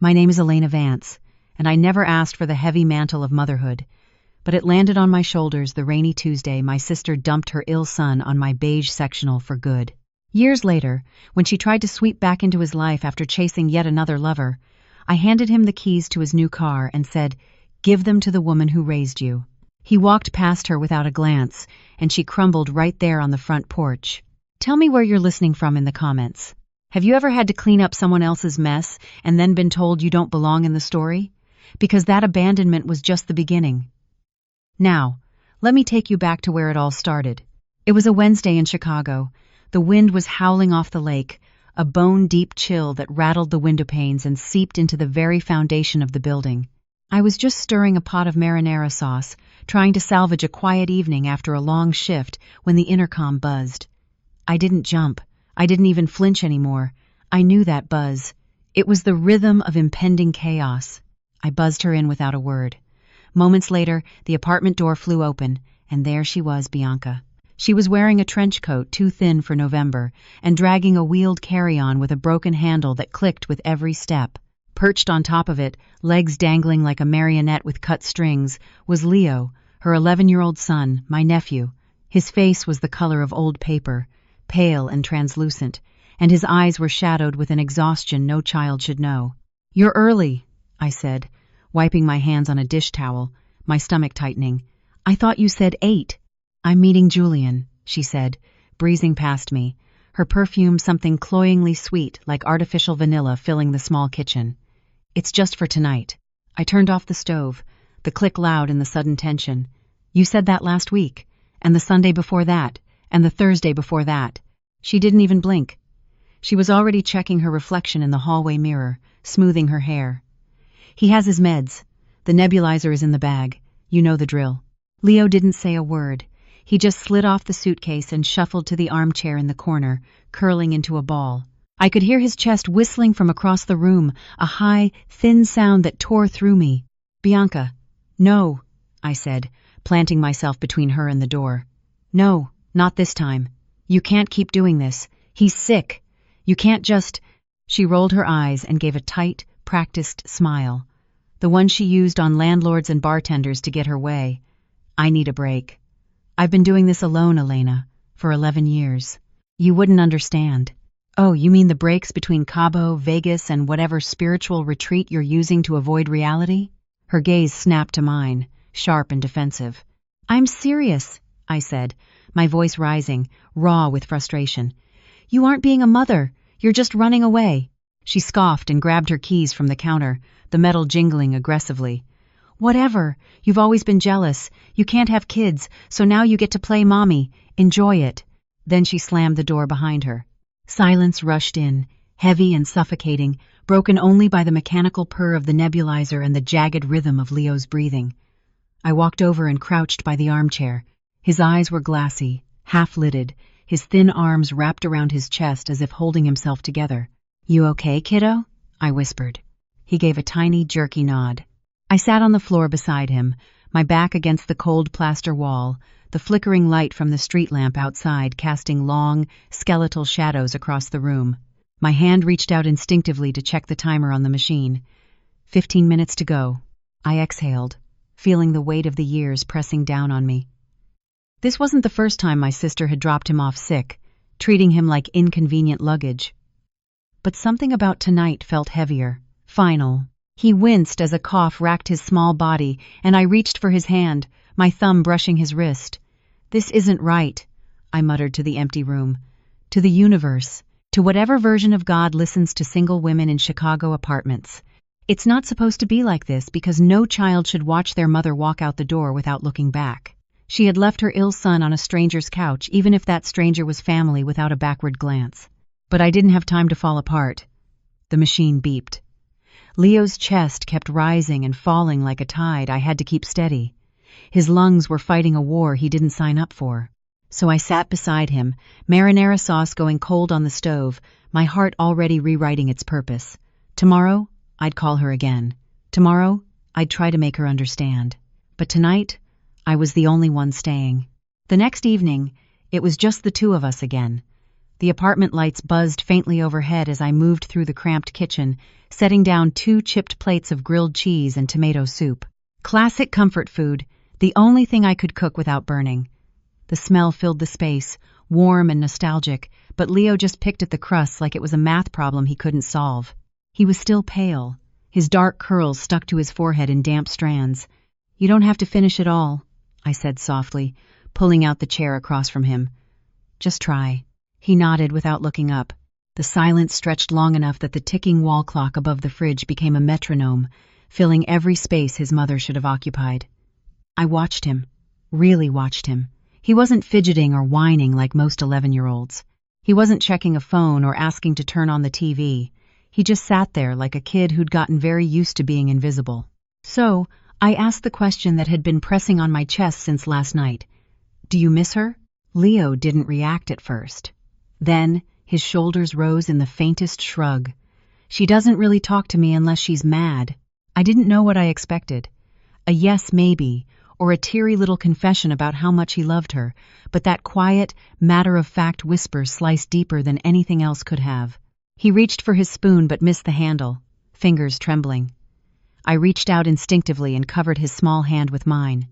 My name is Elena Vance, and I never asked for the heavy mantle of motherhood, but it landed on my shoulders the rainy Tuesday my sister dumped her ill son on my beige sectional for good. Years later, when she tried to sweep back into his life after chasing yet another lover, I handed him the keys to his new car and said, "Give them to the woman who raised you." He walked past her without a glance, and she crumbled right there on the front porch. Tell me where you're listening from in the comments. Have you ever had to clean up someone else's mess and then been told you don't belong in the story? Because that abandonment was just the beginning. Now, let me take you back to where it all started. It was a Wednesday in Chicago. The wind was howling off the lake, a bone-deep chill that rattled the window panes and seeped into the very foundation of the building. I was just stirring a pot of marinara sauce, trying to salvage a quiet evening after a long shift, when the intercom buzzed. I didn't jump. I didn't even flinch anymore. I knew that buzz. It was the rhythm of impending chaos. I buzzed her in without a word. Moments later, the apartment door flew open, and there she was, Bianca. She was wearing a trench coat too thin for November, and dragging a wheeled carry-on with a broken handle that clicked with every step. Perched on top of it, legs dangling like a marionette with cut strings, was Leo, her 11-year-old son, my nephew. His face was the color of old paper, pale and translucent, and his eyes were shadowed with an exhaustion no child should know. "You're early," I said, wiping my hands on a dish towel, my stomach tightening. "I thought you said 8. "I'm meeting Julian," she said, breezing past me, her perfume something cloyingly sweet like artificial vanilla filling the small kitchen. "It's just for tonight." I turned off the stove, the click loud in the sudden tension. "You said that last week, and the Sunday before that, and the Thursday before that." She didn't even blink. She was already checking her reflection in the hallway mirror, smoothing her hair. "He has his meds. The nebulizer is in the bag. You know the drill." Leo didn't say a word. He just slid off the suitcase and shuffled to the armchair in the corner, curling into a ball. I could hear his chest whistling from across the room, a high, thin sound that tore through me. "Bianca." "No," I said, planting myself between her and the door. "No, not this time. You can't keep doing this. He's sick. You can't just—" She rolled her eyes and gave a tight, practiced smile, the one she used on landlords and bartenders to get her way. "I need a break. I've been doing this alone, Elena, for 11 years. You wouldn't understand." "Oh, you mean the breaks between Cabo, Vegas, and whatever spiritual retreat you're using to avoid reality?" Her gaze snapped to mine, sharp and defensive. "I'm serious," I said, my voice rising, raw with frustration. "You aren't being a mother. You're just running away." She scoffed and grabbed her keys from the counter, the metal jingling aggressively. "Whatever. You've always been jealous. You can't have kids, so now you get to play mommy. Enjoy it." Then she slammed the door behind her. Silence rushed in, heavy and suffocating, broken only by the mechanical purr of the nebulizer and the jagged rhythm of Leo's breathing. I walked over and crouched by the armchair. His eyes were glassy, half-lidded, his thin arms wrapped around his chest as if holding himself together. "You okay, kiddo?" I whispered. He gave a tiny, jerky nod. I sat on the floor beside him, my back against the cold plaster wall, the flickering light from the street lamp outside casting long, skeletal shadows across the room. My hand reached out instinctively to check the timer on the machine. 15 minutes to go. I exhaled, feeling the weight of the years pressing down on me. This wasn't the first time my sister had dropped him off sick, treating him like inconvenient luggage. But something about tonight felt heavier, final. He winced as a cough racked his small body, and I reached for his hand, my thumb brushing his wrist. "This isn't right," I muttered to the empty room. To the universe, to whatever version of God listens to single women in Chicago apartments. It's not supposed to be like this because no child should watch their mother walk out the door without looking back. She had left her ill son on a stranger's couch, even if that stranger was family, without a backward glance. But I didn't have time to fall apart. The machine beeped. Leo's chest kept rising and falling like a tide. I had to keep steady. His lungs were fighting a war he didn't sign up for. So I sat beside him, marinara sauce going cold on the stove, my heart already rewriting its purpose. Tomorrow, I'd call her again. Tomorrow, I'd try to make her understand. But tonight, I was the only one staying. The next evening, it was just the two of us again. The apartment lights buzzed faintly overhead as I moved through the cramped kitchen, setting down 2 chipped plates of grilled cheese and tomato soup. Classic comfort food, the only thing I could cook without burning. The smell filled the space, warm and nostalgic, but Leo just picked at the crust like it was a math problem he couldn't solve. He was still pale, his dark curls stuck to his forehead in damp strands. "You don't have to finish it all," I said softly, pulling out the chair across from him. "Just try." He nodded without looking up. The silence stretched long enough that the ticking wall clock above the fridge became a metronome, filling every space his mother should have occupied. I watched him, really watched him. He wasn't fidgeting or whining like most 11-year-olds. He wasn't checking a phone or asking to turn on the TV. He just sat there like a kid who'd gotten very used to being invisible. So, I asked the question that had been pressing on my chest since last night. "Do you miss her?" Leo didn't react at first. Then, his shoulders rose in the faintest shrug. "She doesn't really talk to me unless she's mad." I didn't know what I expected. A yes maybe, or a teary little confession about how much he loved her, but that quiet, matter-of-fact whisper sliced deeper than anything else could have. He reached for his spoon but missed the handle, fingers trembling. I reached out instinctively and covered his small hand with mine.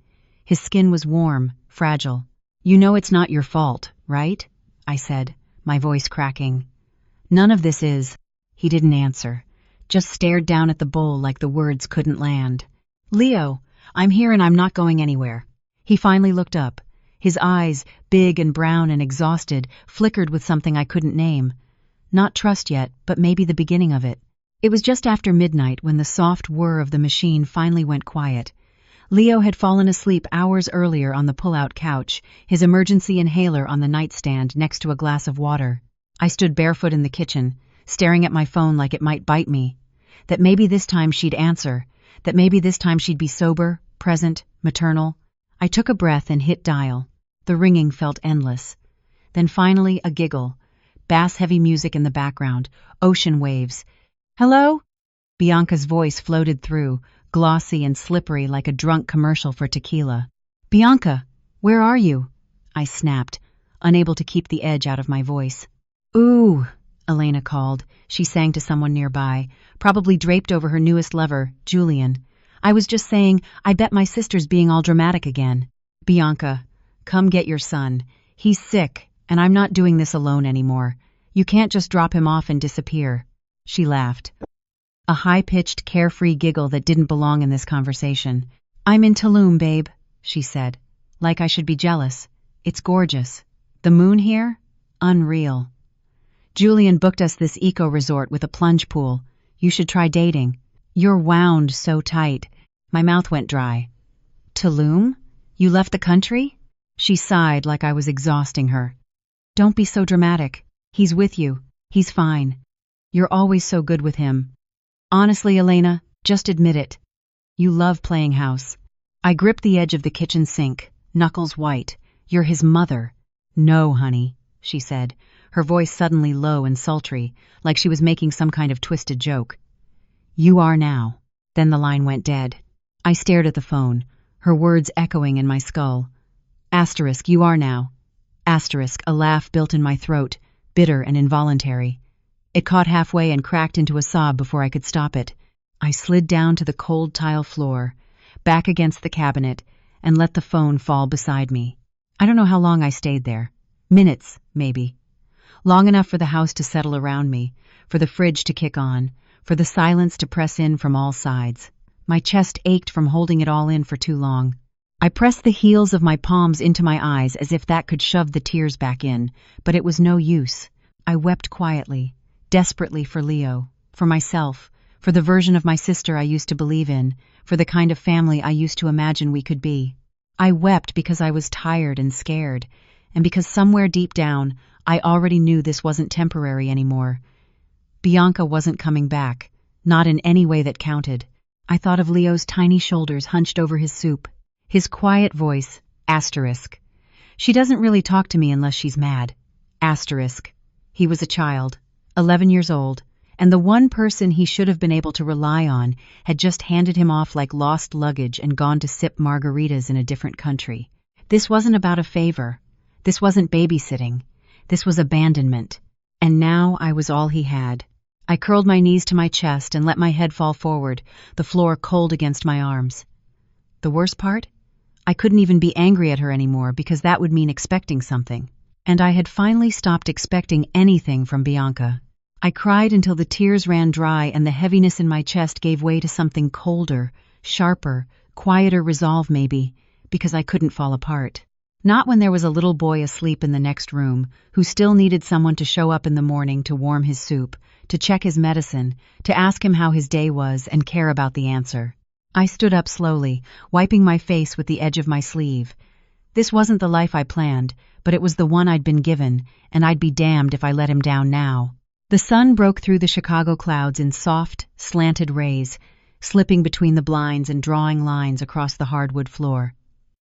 His skin was warm, fragile. "You know it's not your fault, right?" I said, my voice cracking. "None of this is." He didn't answer, just stared down at the bowl like the words couldn't land. "Leo, I'm here and I'm not going anywhere." He finally looked up. His eyes, big and brown and exhausted, flickered with something I couldn't name. Not trust yet, but maybe the beginning of it. It was just after midnight when the soft whir of the machine finally went quiet. Leo had fallen asleep hours earlier on the pull-out couch, his emergency inhaler on the nightstand next to a glass of water. I stood barefoot in the kitchen, staring at my phone like it might bite me. That maybe this time she'd answer. That maybe this time she'd be sober, present, maternal. I took a breath and hit dial. The ringing felt endless. Then finally a giggle. Bass-heavy music in the background, ocean waves. "Hello?" Bianca's voice floated through, glossy and slippery like a drunk commercial for tequila. "Bianca, where are you?" I snapped, unable to keep the edge out of my voice. "Ooh," Elena called. She sang to someone nearby, probably draped over her newest lover, Julian. "I was just saying, I bet my sister's being all dramatic again." "Bianca, come get your son. He's sick, and I'm not doing this alone anymore. You can't just drop him off and disappear." She laughed. A high-pitched, carefree giggle that didn't belong in this conversation. "I'm in Tulum, babe," she said. Like I should be jealous. "It's gorgeous. The moon here? Unreal. Julian booked us this eco-resort with a plunge pool. You should try dating. You're wound so tight." My mouth went dry. "Tulum? You left the country?" She sighed like I was exhausting her. "Don't be so dramatic. He's with you. He's fine. You're always so good with him. Honestly, Elena, just admit it. You love playing house." I gripped the edge of the kitchen sink, knuckles white. "You're his mother." "No, honey," she said, her voice suddenly low and sultry, like she was making some kind of twisted joke. "You are now." Then the line went dead. I stared at the phone, her words echoing in my skull. Asterisk, "you are now." Asterisk, a laugh built in my throat, bitter and involuntary. It caught halfway and cracked into a sob before I could stop it. I slid down to the cold tile floor, back against the cabinet, and let the phone fall beside me. I don't know how long I stayed there. Minutes, maybe. Long enough for the house to settle around me, for the fridge to kick on, for the silence to press in from all sides. My chest ached from holding it all in for too long. I pressed the heels of my palms into my eyes as if that could shove the tears back in, but it was no use. I wept quietly, desperately for Leo, for myself, for the version of my sister I used to believe in, for the kind of family I used to imagine we could be. I wept because I was tired and scared, and because somewhere deep down, I already knew this wasn't temporary anymore. Bianca wasn't coming back, not in any way that counted. I thought of Leo's tiny shoulders hunched over his soup, his quiet voice, asterisk. "She doesn't really talk to me unless she's mad." Asterisk. He was a child, 11 years old, and the one person he should have been able to rely on had just handed him off like lost luggage and gone to sip margaritas in a different country. This wasn't about a favor. This wasn't babysitting. This was abandonment. And now I was all he had. I curled my knees to my chest and let my head fall forward, the floor cold against my arms. The worst part? I couldn't even be angry at her anymore because that would mean expecting something. And I had finally stopped expecting anything from Bianca. I cried until the tears ran dry and the heaviness in my chest gave way to something colder, sharper, quieter resolve maybe, because I couldn't fall apart. Not when there was a little boy asleep in the next room, who still needed someone to show up in the morning to warm his soup, to check his medicine, to ask him how his day was and care about the answer. I stood up slowly, wiping my face with the edge of my sleeve. This wasn't the life I planned, but it was the one I'd been given, and I'd be damned if I let him down now. The sun broke through the Chicago clouds in soft, slanted rays, slipping between the blinds and drawing lines across the hardwood floor.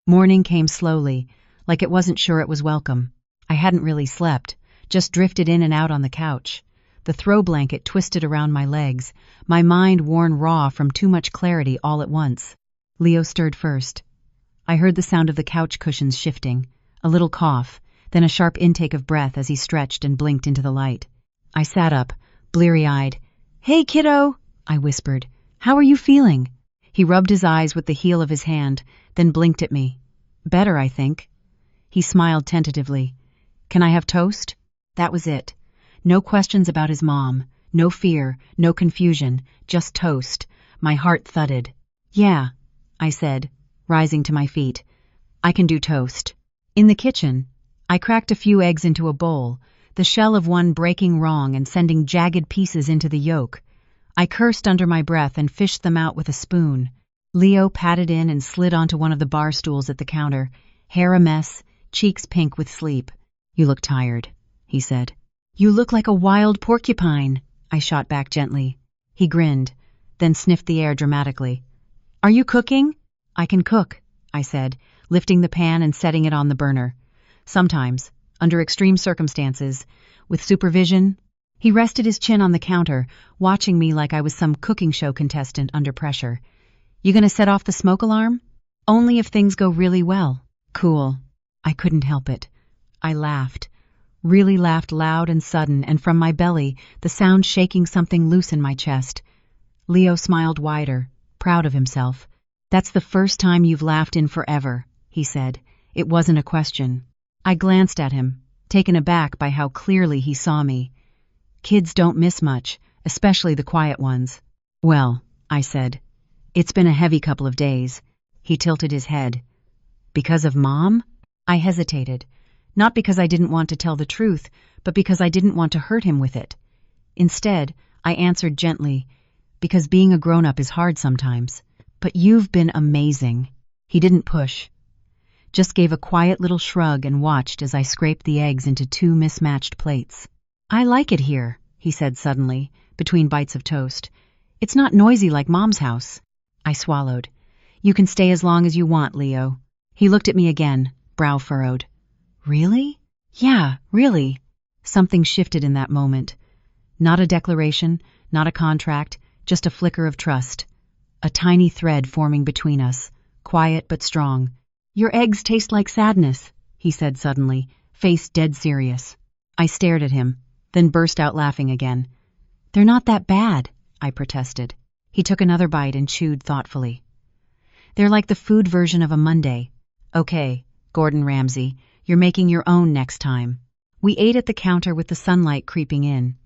Morning came slowly, like it wasn't sure it was welcome. I hadn't really slept, just drifted in and out on the couch. The throw blanket twisted around my legs, my mind worn raw from too much clarity all at once. Leo stirred first. I heard the sound of the couch cushions shifting, a little cough, then a sharp intake of breath as he stretched and blinked into the light. I sat up, bleary-eyed. "Hey, kiddo," I whispered. "How are you feeling?" He rubbed his eyes with the heel of his hand, then blinked at me. "Better, I think." He smiled tentatively. "Can I have toast?" That was it. No questions about his mom, no fear, no confusion, just toast. My heart thudded. "Yeah," I said, rising to my feet. "I can do toast." In the kitchen, I cracked a few eggs into a bowl, the shell of one breaking wrong and sending jagged pieces into the yolk. I cursed under my breath and fished them out with a spoon. Leo patted in and slid onto one of the bar stools at the counter, hair a mess, cheeks pink with sleep. "You look tired," he said. "You look like a wild porcupine," I shot back gently. He grinned, then sniffed the air dramatically. "Are you cooking?" "I can cook," I said, lifting the pan and setting it on the burner. "Sometimes, under extreme circumstances, with supervision." He rested his chin on the counter, watching me like I was some cooking show contestant under pressure. "You gonna set off the smoke alarm?" "Only if things go really well." "Cool." I couldn't help it. I laughed. Really laughed loud and sudden, and from my belly, the sound shaking something loose in my chest. Leo smiled wider, proud of himself. "That's the first time you've laughed in forever," he said. It wasn't a question. I glanced at him, taken aback by how clearly he saw me. Kids don't miss much, especially the quiet ones. "Well," I said, "it's been a heavy couple of days." He tilted his head. "Because of Mom?" I hesitated, not because I didn't want to tell the truth, but because I didn't want to hurt him with it. Instead, I answered gently, "Because being a grown-up is hard sometimes. But you've been amazing." He didn't push, just gave a quiet little shrug and watched as I scraped the eggs into two mismatched plates. "I like it here," he said suddenly, between bites of toast. "It's not noisy like Mom's house." I swallowed. "You can stay as long as you want, Leo." He looked at me again, brow furrowed. "Really?" "Yeah, really." Something shifted in that moment. Not a declaration, not a contract, just a flicker of trust. A tiny thread forming between us, quiet but strong. "Your eggs taste like sadness," he said suddenly, face dead serious. I stared at him, then burst out laughing again. "They're not that bad," I protested. He took another bite and chewed thoughtfully. "They're like the food version of a Monday." "Okay, Gordon Ramsay, you're making your own next time." We ate at the counter with the sunlight creeping in,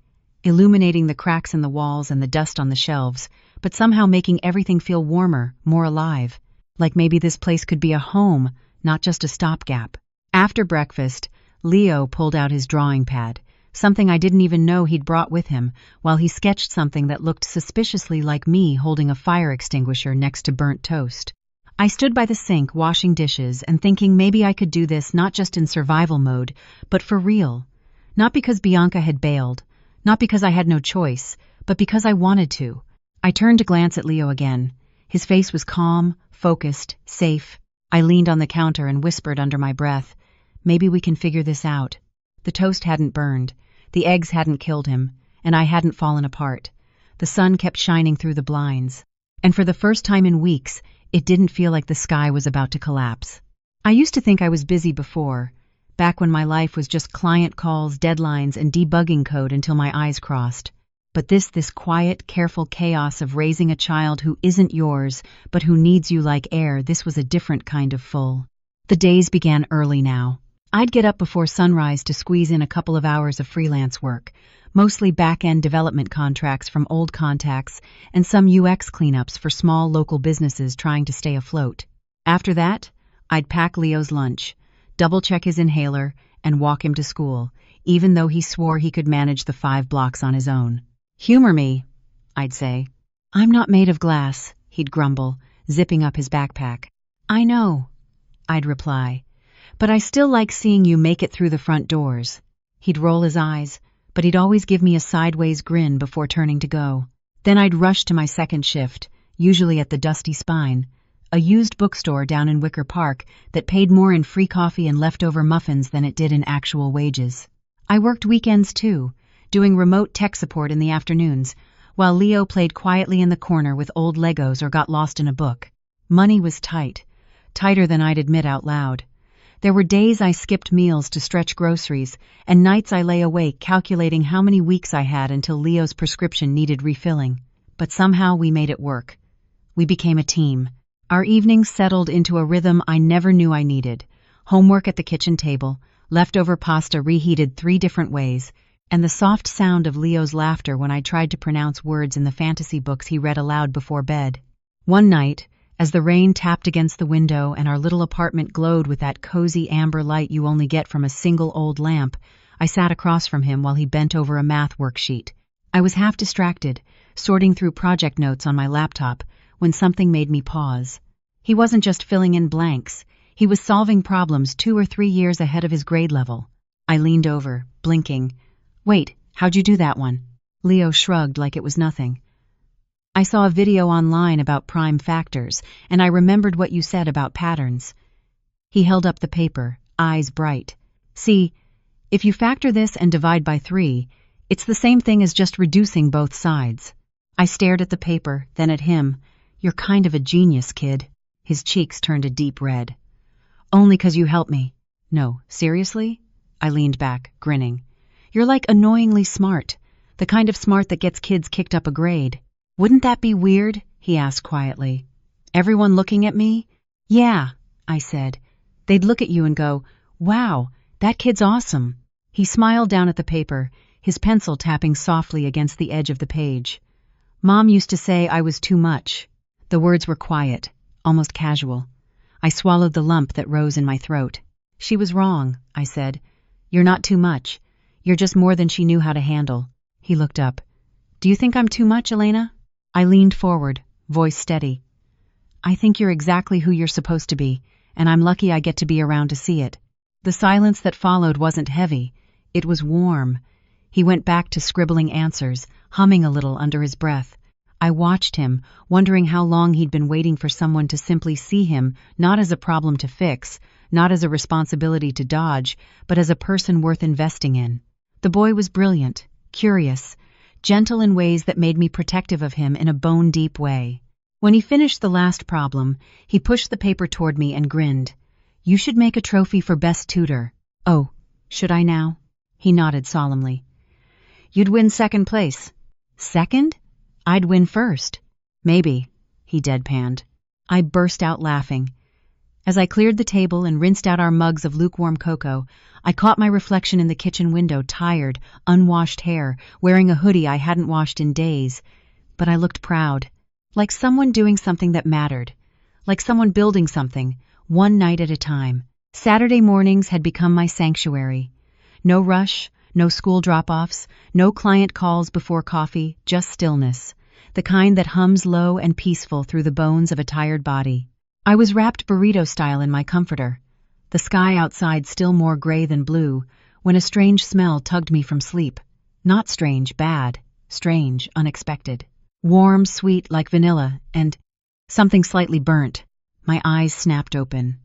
illuminating the cracks in the walls and the dust on the shelves, but somehow making everything feel warmer, more alive. Like maybe this place could be a home, not just a stopgap. After breakfast, Leo pulled out his drawing pad, something I didn't even know he'd brought with him, while he sketched something that looked suspiciously like me holding a fire extinguisher next to burnt toast. I stood by the sink washing dishes and thinking maybe I could do this not just in survival mode, but for real. Not because Bianca had bailed, not because I had no choice, but because I wanted to. I turned to glance at Leo again. His face was calm, focused, safe. I leaned on the counter and whispered under my breath, "Maybe we can figure this out." The toast hadn't burned, the eggs hadn't killed him, and I hadn't fallen apart. The sun kept shining through the blinds, and for the first time in weeks, it didn't feel like the sky was about to collapse. I used to think I was busy before, back when my life was just client calls, deadlines, and debugging code until my eyes crossed. But this quiet, careful chaos of raising a child who isn't yours, but who needs you like air, this was a different kind of full. The days began early now. I'd get up before sunrise to squeeze in a couple of hours of freelance work, mostly back-end development contracts from old contacts and some UX cleanups for small local businesses trying to stay afloat. After that, I'd pack Leo's lunch, double-check his inhaler, and walk him to school, even though he swore he could manage the 5 blocks on his own. "Humor me," I'd say. "I'm not made of glass," he'd grumble, zipping up his backpack. "I know," I'd reply, "but I still like seeing you make it through the front doors." He'd roll his eyes, but he'd always give me a sideways grin before turning to go. Then I'd rush to my second shift, usually at the Dusty Spine, a used bookstore down in Wicker Park that paid more in free coffee and leftover muffins than it did in actual wages. I worked weekends too, doing remote tech support in the afternoons, while Leo played quietly in the corner with old Legos or got lost in a book. Money was tight, tighter than I'd admit out loud. There were days I skipped meals to stretch groceries, and nights I lay awake calculating how many weeks I had until Leo's prescription needed refilling. But somehow we made it work. We became a team. Our evenings settled into a rhythm I never knew I needed. Homework at the kitchen table, leftover pasta reheated 3 different ways, and the soft sound of Leo's laughter when I tried to pronounce words in the fantasy books he read aloud before bed. One night, as the rain tapped against the window and our little apartment glowed with that cozy amber light you only get from a single old lamp, I sat across from him while he bent over a math worksheet. I was half distracted, sorting through project notes on my laptop, when something made me pause. He wasn't just filling in blanks. He was solving problems 2 or 3 years ahead of his grade level. I leaned over, blinking. "Wait, how'd you do that one?" Leo shrugged like it was nothing. "I saw a video online about prime factors, and I remembered what you said about patterns." He held up the paper, eyes bright. "See, if you factor this and divide by 3, it's the same thing as just reducing both sides." I stared at the paper, then at him. "You're kind of a genius, kid." His cheeks turned a deep red. "Only 'cause you helped me." "No, seriously?" I leaned back, grinning. "You're like annoyingly smart, the kind of smart that gets kids kicked up a grade." "Wouldn't that be weird?" he asked quietly. "Everyone looking at me?" "Yeah," I said. "They'd look at you and go, 'Wow, that kid's awesome.'" He smiled down at the paper, his pencil tapping softly against the edge of the page. "Mom used to say I was too much." The words were quiet, almost casual. I swallowed the lump that rose in my throat. "She was wrong," I said. "You're not too much. You're just more than she knew how to handle." He looked up. "Do you think I'm too much, Elena?" I leaned forward, voice steady. "I think you're exactly who you're supposed to be, and I'm lucky I get to be around to see it." The silence that followed wasn't heavy. It was warm. He went back to scribbling answers, humming a little under his breath. I watched him, wondering how long he'd been waiting for someone to simply see him, not as a problem to fix, not as a responsibility to dodge, but as a person worth investing in. The boy was brilliant, curious, gentle in ways that made me protective of him in a bone-deep way. When he finished the last problem, he pushed the paper toward me and grinned. "You should make a trophy for best tutor." "Oh, should I now?" He nodded solemnly. "You'd win 2nd place." "Second? I'd win first." "Maybe," he deadpanned. I burst out laughing. As I cleared the table and rinsed out our mugs of lukewarm cocoa, I caught my reflection in the kitchen window, tired, unwashed hair, wearing a hoodie I hadn't washed in days. But I looked proud, like someone doing something that mattered, like someone building something, one night at a time. Saturday mornings had become my sanctuary. No rush, no school drop-offs, no client calls before coffee, just stillness, the kind that hums low and peaceful through the bones of a tired body. I was wrapped burrito style in my comforter, the sky outside still more gray than blue, when a strange smell tugged me from sleep. Not strange, bad, strange, unexpected. Warm, sweet like vanilla, and something slightly burnt. My eyes snapped open.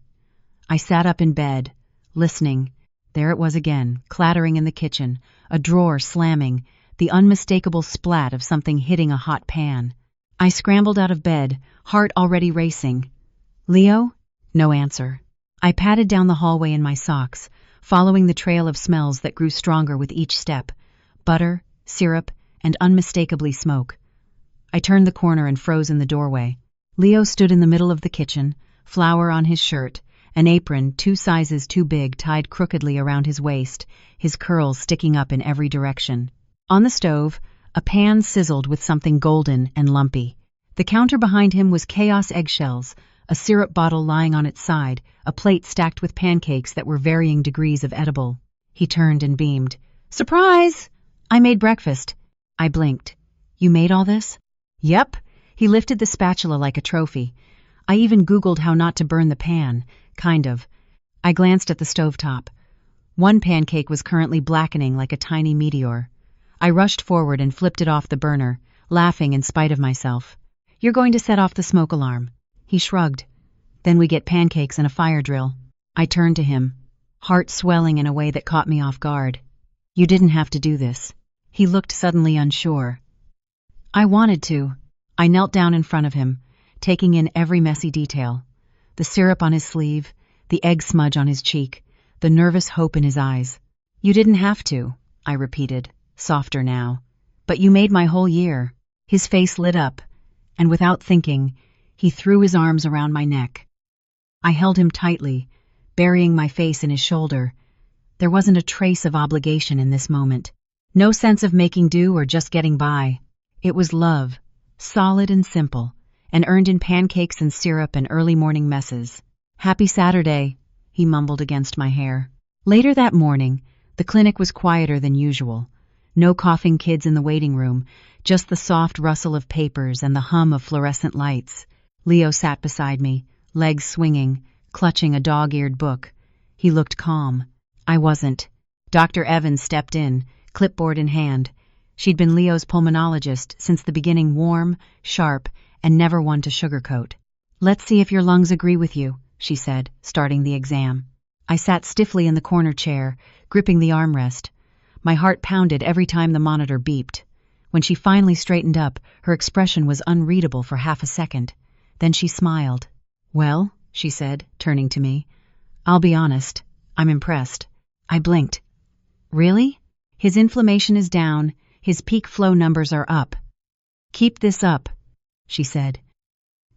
I sat up in bed, listening. There it was again, clattering in the kitchen, a drawer slamming, the unmistakable splat of something hitting a hot pan. I scrambled out of bed, heart already racing. "Leo?" No answer. I padded down the hallway in my socks, following the trail of smells that grew stronger with each step: butter, syrup, and unmistakably smoke. I turned the corner and froze in the doorway. Leo stood in the middle of the kitchen, flour on his shirt, an apron 2 sizes too big tied crookedly around his waist, his curls sticking up in every direction. On the stove, a pan sizzled with something golden and lumpy. The counter behind him was chaos eggshells, a syrup bottle lying on its side, a plate stacked with pancakes that were varying degrees of edible. He turned and beamed. "Surprise! I made breakfast." I blinked. "You made all this?" "Yep." He lifted the spatula like a trophy. I even Googled how not to burn the pan. Kind of. I glanced at the stovetop. One pancake was currently blackening like a tiny meteor. I rushed forward and flipped it off the burner, laughing in spite of myself. "You're going to set off the smoke alarm." He shrugged. "Then we get pancakes and a fire drill." I turned to him, heart swelling in a way that caught me off guard. "You didn't have to do this." He looked suddenly unsure. "I wanted to." I knelt down in front of him, taking in every messy detail. The syrup on his sleeve, the egg smudge on his cheek, the nervous hope in his eyes. "You didn't have to," I repeated, softer now. "But you made my whole year." His face lit up, and without thinking, he threw his arms around my neck. I held him tightly, burying my face in his shoulder. There wasn't a trace of obligation in this moment. No sense of making do or just getting by. It was love, solid and simple, and earned in pancakes and syrup and early morning messes. "Happy Saturday," he mumbled against my hair. Later that morning, the clinic was quieter than usual. No coughing kids in the waiting room, just the soft rustle of papers and the hum of fluorescent lights. Leo sat beside me, legs swinging, clutching a dog-eared book. He looked calm. I wasn't. Dr. Evans stepped in, clipboard in hand. She'd been Leo's pulmonologist since the beginning, warm, sharp, and never one to sugarcoat. "Let's see if your lungs agree with you," she said, starting the exam. I sat stiffly in the corner chair, gripping the armrest. My heart pounded every time the monitor beeped. When she finally straightened up, her expression was unreadable for half a second. Then she smiled. "Well," she said, turning to me, "I'll be honest, I'm impressed." I blinked. "Really?" "His inflammation is down, his peak flow numbers are up." "Keep this up," she said,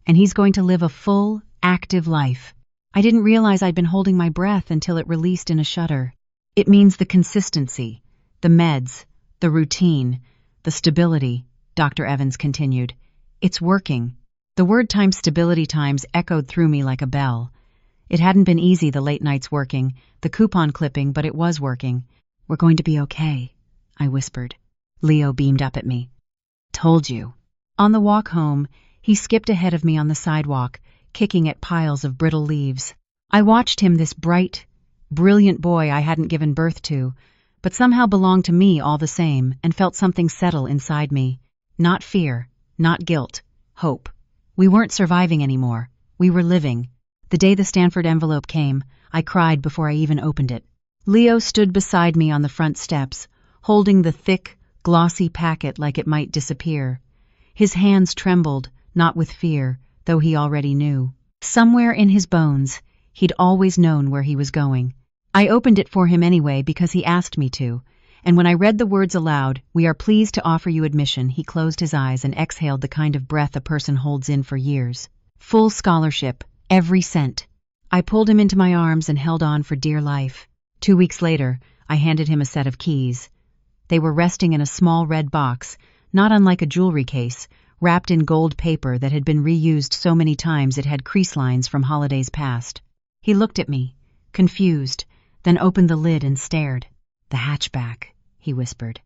"and he's going to live a full, active life." I didn't realize I'd been holding my breath until it released in a shudder. "It means the consistency, the meds, the routine, the stability," Dr. Evans continued. "It's working." The word times stability times echoed through me like a bell. It hadn't been easy, the late nights working, the coupon clipping, but it was working. "We're going to be okay," I whispered. Leo beamed up at me. "Told you." On the walk home, he skipped ahead of me on the sidewalk, kicking at piles of brittle leaves. I watched him, this bright, brilliant boy I hadn't given birth to, but somehow belonged to me all the same, and felt something settle inside me. Not fear, not guilt, hope. We weren't surviving anymore. We were living. The day the Stanford envelope came, I cried before I even opened it. Leo stood beside me on the front steps, holding the thick, glossy packet like it might disappear. His hands trembled, not with fear, though he already knew. Somewhere in his bones, he'd always known where he was going. I opened it for him anyway because he asked me to, and when I read the words aloud, "We are pleased to offer you admission," he closed his eyes and exhaled the kind of breath a person holds in for years. Full scholarship, every cent. I pulled him into my arms and held on for dear life. 2 weeks later, I handed him a set of keys. They were resting in a small red box, not unlike a jewelry case, wrapped in gold paper that had been reused so many times it had crease lines from holidays past. He looked at me, confused, then opened the lid and stared. "The hatchback," he whispered.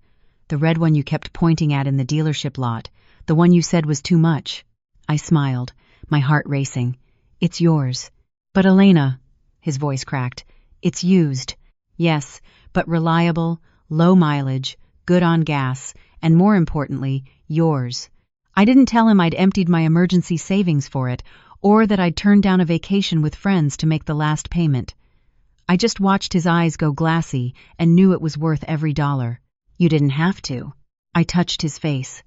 "The red one you kept pointing at in the dealership lot, the one you said was too much." I smiled, my heart racing. "It's yours." "But Elena," his voice cracked, "it's used." "Yes, but reliable, low mileage, good on gas, and more importantly, yours." I didn't tell him I'd emptied my emergency savings for it, or that I'd turned down a vacation with friends to make the last payment. I just watched his eyes go glassy and knew it was worth every dollar. "You didn't have to." I touched his face.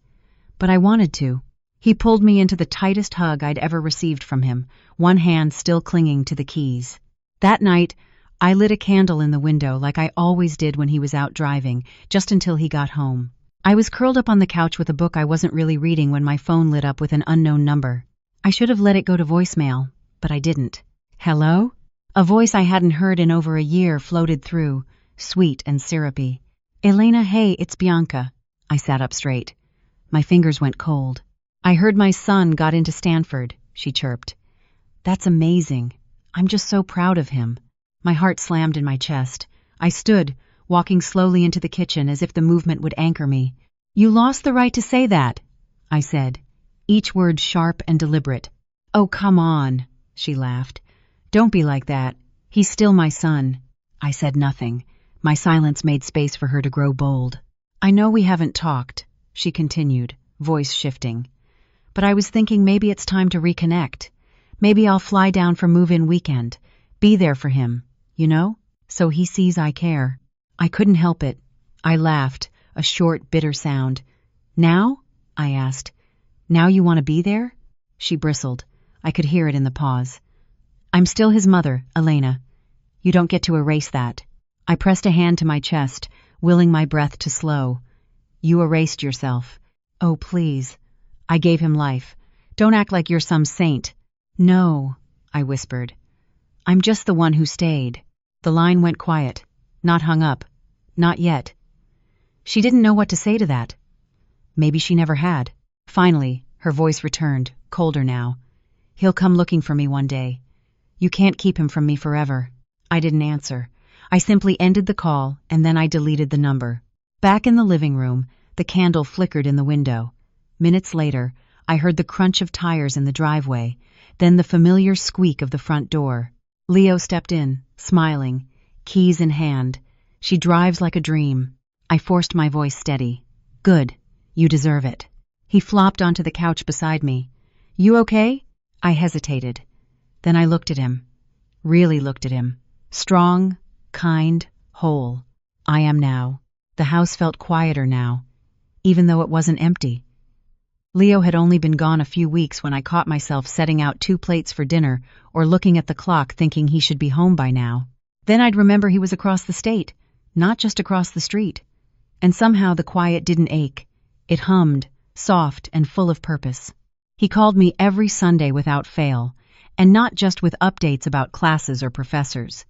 "But I wanted to." He pulled me into the tightest hug I'd ever received from him, one hand still clinging to the keys. That night, I lit a candle in the window like I always did when he was out driving, just until he got home. I was curled up on the couch with a book I wasn't really reading when my phone lit up with an unknown number. I should have let it go to voicemail, but I didn't. Hello? A voice I hadn't heard in over a year floated through, sweet and syrupy. Elena, hey, it's Bianca. I sat up straight. My fingers went cold. I heard my son got into Stanford, she chirped. That's amazing. I'm just so proud of him. My heart slammed in my chest. I stood, walking slowly into the kitchen as if the movement would anchor me. You lost the right to say that, I said, each word sharp and deliberate. Oh, come on, she laughed. Don't be like that. He's still my son. I said nothing. My silence made space for her to grow bold. I know we haven't talked, she continued, voice shifting. But I was thinking maybe it's time to reconnect. Maybe I'll fly down for move-in weekend. Be there for him, you know? So he sees I care. I couldn't help it. I laughed, a short, bitter sound. Now? I asked. Now you want to be there? She bristled. I could hear it in the pause. I'm still his mother, Elena. You don't get to erase that. I pressed a hand to my chest, willing my breath to slow. You erased yourself. Oh, please. I gave him life. Don't act like you're some saint. No, I whispered. I'm just the one who stayed. The line went quiet. Not hung up. Not yet. She didn't know what to say to that. Maybe she never had. Finally, her voice returned, colder now. He'll come looking for me one day. You can't keep him from me forever. I didn't answer. I simply ended the call, and then I deleted the number. Back in the living room, the candle flickered in the window. Minutes later, I heard the crunch of tires in the driveway, then the familiar squeak of the front door. Leo stepped in, smiling, keys in hand. She drives like a dream. I forced my voice steady. Good. You deserve it. He flopped onto the couch beside me. You okay? I hesitated. Then I looked at him. Really looked at him. Strong, kind, whole. I am now. The house felt quieter now, even though it wasn't empty. Leo had only been gone a few weeks when I caught myself setting out 2 plates for dinner or looking at the clock thinking he should be home by now. Then I'd remember he was across the state, not just across the street. And somehow the quiet didn't ache. It hummed, soft and full of purpose. He called me every Sunday without fail, and not just with updates about classes or professors,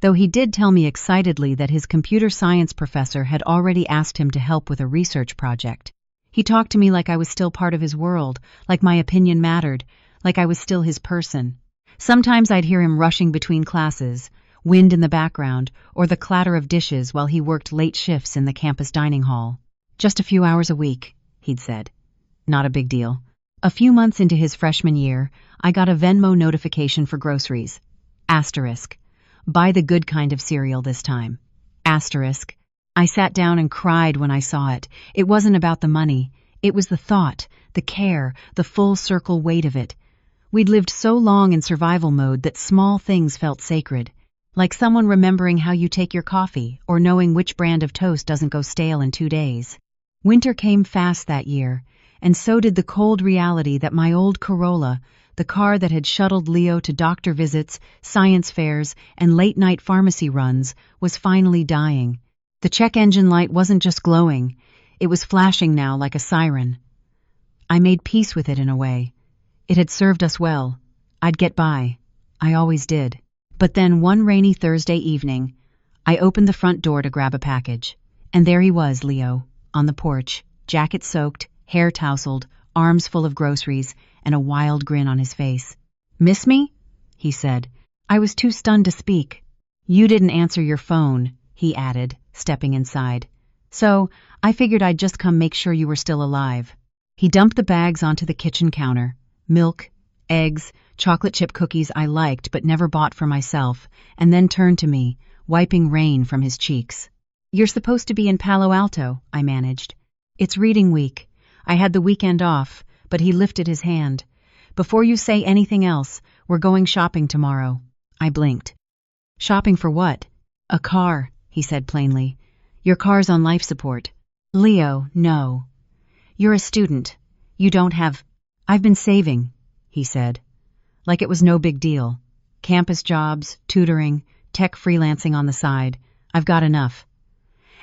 though he did tell me excitedly that his computer science professor had already asked him to help with a research project. He talked to me like I was still part of his world, like my opinion mattered, like I was still his person. Sometimes I'd hear him rushing between classes, wind in the background, or the clatter of dishes while he worked late shifts in the campus dining hall. Just a few hours a week, he'd said. Not a big deal. A few months into his freshman year, I got a Venmo notification for groceries. Asterisk. Buy the good kind of cereal this time. Asterisk. I sat down and cried when I saw it. It wasn't about the money. It was the thought, the care, the full circle weight of it. We'd lived so long in survival mode that small things felt sacred. Like someone remembering how you take your coffee or knowing which brand of toast doesn't go stale in 2 days. Winter came fast that year, and so did the cold reality that my old Corolla, the car that had shuttled Leo to doctor visits, science fairs, and late-night pharmacy runs, was finally dying. The check engine light wasn't just glowing, it was flashing now like a siren. I made peace with it in a way. It had served us well. I'd get by. I always did. But then one rainy Thursday evening, I opened the front door to grab a package. And there he was, Leo, on the porch, jacket soaked, hair tousled, arms full of groceries, and a wild grin on his face. Miss me? He said. I was too stunned to speak. You didn't answer your phone, he added, stepping inside. So, I figured I'd just come make sure you were still alive. He dumped the bags onto the kitchen counter. Milk, eggs, chocolate chip cookies I liked but never bought for myself, and then turned to me, wiping rain from his cheeks. You're supposed to be in Palo Alto, I managed. It's reading week. I had the weekend off, but he lifted his hand. Before you say anything else, we're going shopping tomorrow. I blinked. Shopping for what? A car, he said plainly. Your car's on life support. Leo, no. You're a student. You don't have... I've been saving, he said. Like it was no big deal. Campus jobs, tutoring, tech freelancing on the side. I've got enough.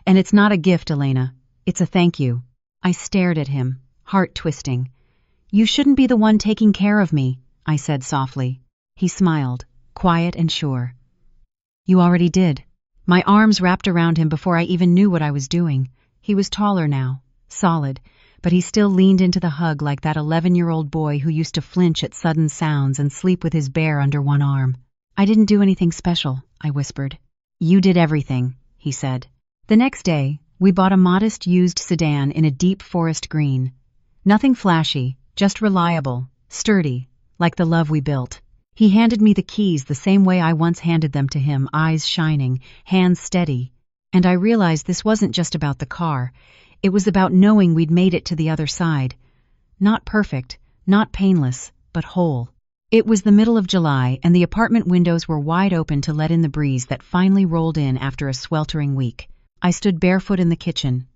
And it's not a gift, Elena. It's a thank you. I stared at him, heart twisting. You shouldn't be the one taking care of me, I said softly. He smiled, quiet and sure. You already did. My arms wrapped around him before I even knew what I was doing. He was taller now, solid, but he still leaned into the hug like that 11-year-old boy who used to flinch at sudden sounds and sleep with his bear under one arm. I didn't do anything special, I whispered. You did everything, he said. The next day, we bought a modest used sedan in a deep forest green. Nothing flashy, just reliable, sturdy, like the love we built. He handed me the keys the same way I once handed them to him, eyes shining, hands steady. And I realized this wasn't just about the car. It was about knowing we'd made it to the other side. Not perfect, not painless, but whole. It was the middle of July, and the apartment windows were wide open to let in the breeze that finally rolled in after a sweltering week. I stood barefoot in the kitchen,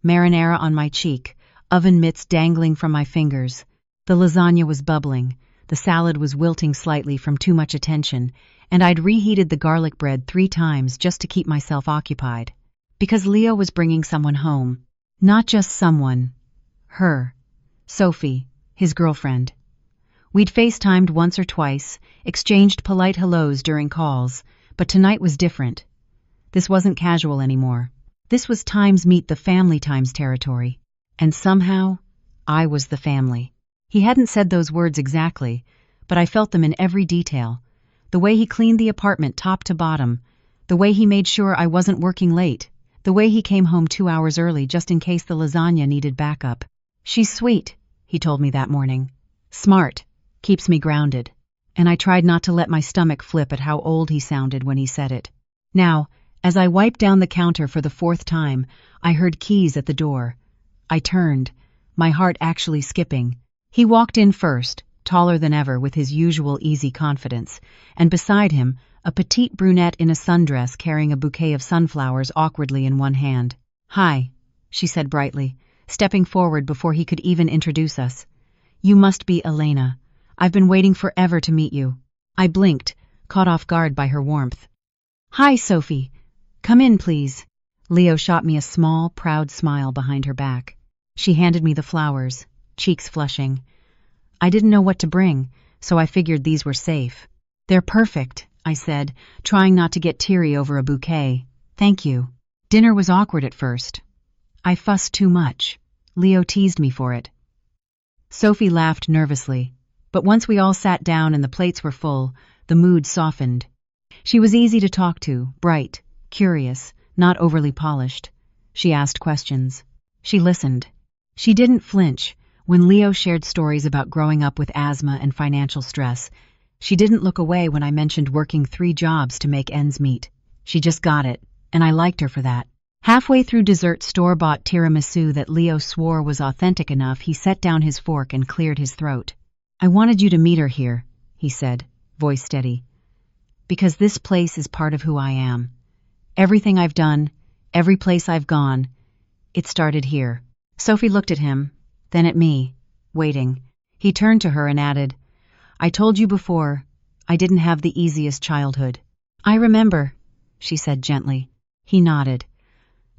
marinara on my cheek, oven mitts dangling from my fingers. The lasagna was bubbling. The salad was wilting slightly from too much attention, and I'd reheated the garlic bread 3 times just to keep myself occupied. Because Leo was bringing someone home. Not just someone. Her. Sophie, his girlfriend. We'd FaceTimed once or twice, exchanged polite hellos during calls, but tonight was different. This wasn't casual anymore. This was times meet the family times territory. And somehow, I was the family. He hadn't said those words exactly, but I felt them in every detail. The way he cleaned the apartment top to bottom, the way he made sure I wasn't working late, the way he came home 2 hours early just in case the lasagna needed backup. She's sweet, he told me that morning. Smart, keeps me grounded. And I tried not to let my stomach flip at how old he sounded when he said it. Now, as I wiped down the counter for the 4th time, I heard keys at the door. I turned, my heart actually skipping. He walked in first, taller than ever with his usual easy confidence, and beside him, a petite brunette in a sundress carrying a bouquet of sunflowers awkwardly in one hand. Hi, she said brightly, stepping forward before he could even introduce us. You must be Elena. I've been waiting forever to meet you. I blinked, caught off guard by her warmth. Hi, Sophie. Come in, please. Leo shot me a small, proud smile behind her back. She handed me the flowers, cheeks flushing. I didn't know what to bring, so I figured these were safe. They're perfect, I said, trying not to get teary over a bouquet. Thank you. Dinner was awkward at first. I fussed too much. Leo teased me for it. Sophie laughed nervously, but once we all sat down and the plates were full, the mood softened. She was easy to talk to, bright, curious, not overly polished. She asked questions. She listened. She didn't flinch. When Leo shared stories about growing up with asthma and financial stress, she didn't look away when I mentioned working 3 jobs to make ends meet. She just got it, and I liked her for that. Halfway through dessert store-bought tiramisu that Leo swore was authentic enough, he set down his fork and cleared his throat. I wanted you to meet her here, he said, voice steady. Because this place is part of who I am. Everything I've done, every place I've gone, it started here. Sophie looked at him, then at me, waiting. He turned to her and added, I told you before, I didn't have the easiest childhood. I remember, she said gently. He nodded.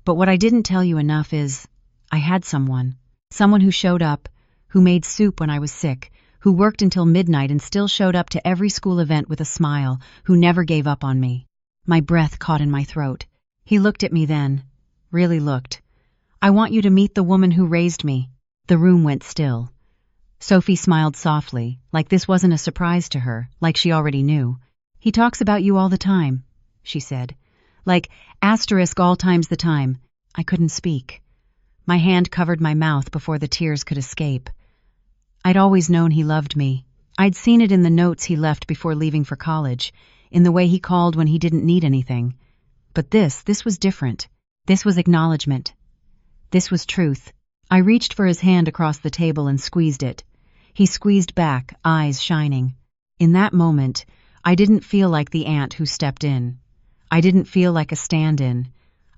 But what I didn't tell you enough is, I had someone who showed up, who made soup when I was sick, who worked until midnight and still showed up to every school event with a smile, who never gave up on me. My breath caught in my throat. He looked at me then, really looked. I want you to meet the woman who raised me. The room went still. Sophie smiled softly, like this wasn't a surprise to her, like she already knew. He talks about you all the time, she said. Like asterisk all times the time. I couldn't speak. My hand covered my mouth before the tears could escape. I'd always known he loved me. I'd seen it in the notes he left before leaving for college, in the way he called when he didn't need anything. But this was different. This was acknowledgement. This was truth. I reached for his hand across the table and squeezed it. He squeezed back, eyes shining. In that moment, I didn't feel like the aunt who stepped in. I didn't feel like a stand-in.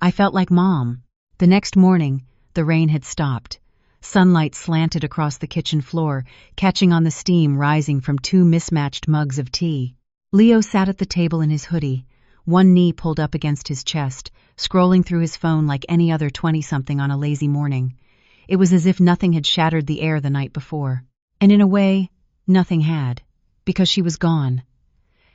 I felt like Mom. The next morning, the rain had stopped. Sunlight slanted across the kitchen floor, catching on the steam rising from 2 mismatched mugs of tea. Leo sat at the table in his hoodie, one knee pulled up against his chest, scrolling through his phone like any other 20-something on a lazy morning. It was as if nothing had shattered the air the night before. And in a way, nothing had, because she was gone.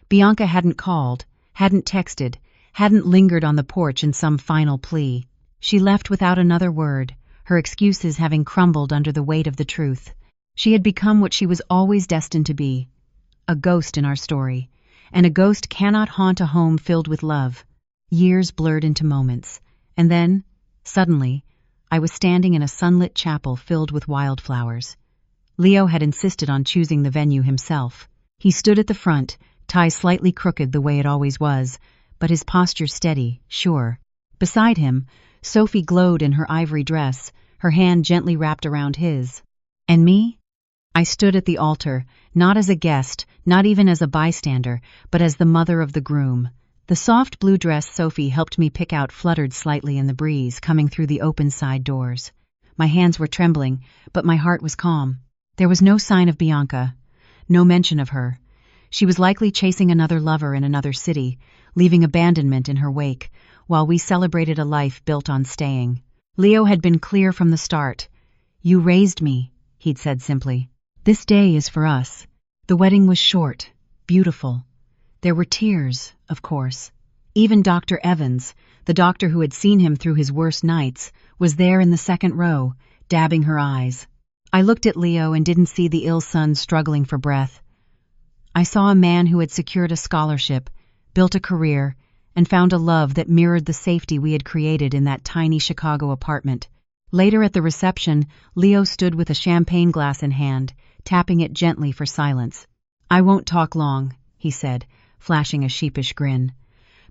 Bianca hadn't called, hadn't texted, hadn't lingered on the porch in some final plea. She left without another word, her excuses having crumbled under the weight of the truth. She had become what she was always destined to be, a ghost in our story, and a ghost cannot haunt a home filled with love. Years blurred into moments, and then, suddenly, I was standing in a sunlit chapel filled with wildflowers. Leo had insisted on choosing the venue himself. He stood at the front, tie slightly crooked the way it always was, but his posture steady, sure. Beside him, Sophie glowed in her ivory dress, her hand gently wrapped around his. And me? I stood at the altar, not as a guest, not even as a bystander, but as the mother of the groom. The soft blue dress Sophie helped me pick out fluttered slightly in the breeze coming through the open side doors. My hands were trembling, but my heart was calm. There was no sign of Bianca, no mention of her. She was likely chasing another lover in another city, leaving abandonment in her wake, while we celebrated a life built on staying. Leo had been clear from the start. "You raised me," he'd said simply. "This day is for us." The wedding was short, beautiful. There were tears, of course. Even Dr. Evans, the doctor who had seen him through his worst nights, was there in the second row, dabbing her eyes. I looked at Leo and didn't see the ill son struggling for breath. I saw a man who had secured a scholarship, built a career, and found a love that mirrored the safety we had created in that tiny Chicago apartment. Later at the reception, Leo stood with a champagne glass in hand, tapping it gently for silence. "I won't talk long," he said, flashing a sheepish grin.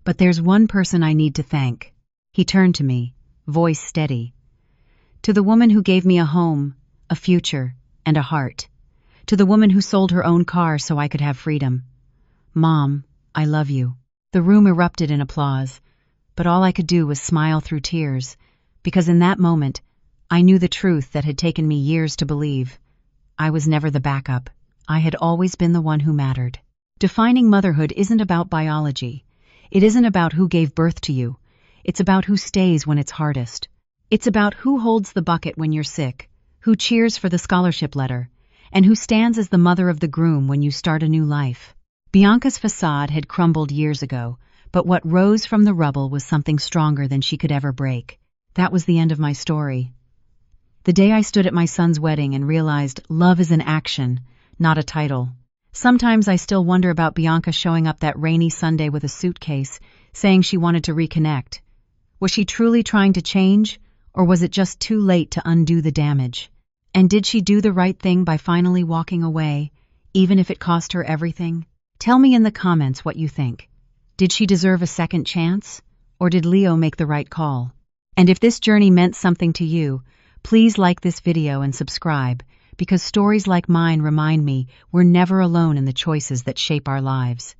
"But there's one person I need to thank." He turned to me, voice steady. "To the woman who gave me a home, a future, and a heart. To the woman who sold her own car so I could have freedom. Mom, I love you." The room erupted in applause, but all I could do was smile through tears, because in that moment, I knew the truth that had taken me years to believe. I was never the backup. I had always been the one who mattered. Defining motherhood isn't about biology. It isn't about who gave birth to you. It's about who stays when it's hardest. It's about who holds the bucket when you're sick, who cheers for the scholarship letter, and who stands as the mother of the groom when you start a new life. Bianca's facade had crumbled years ago, but what rose from the rubble was something stronger than she could ever break. That was the end of my story. The day I stood at my son's wedding and realized love is an action, not a title. Sometimes I still wonder about Bianca showing up that rainy Sunday with a suitcase, saying she wanted to reconnect. Was she truly trying to change, or was it just too late to undo the damage? And did she do the right thing by finally walking away, even if it cost her everything? Tell me in the comments what you think. Did she deserve a second chance, or did Leo make the right call? And if this journey meant something to you, please like this video and subscribe, because stories like mine remind me we're never alone in the choices that shape our lives.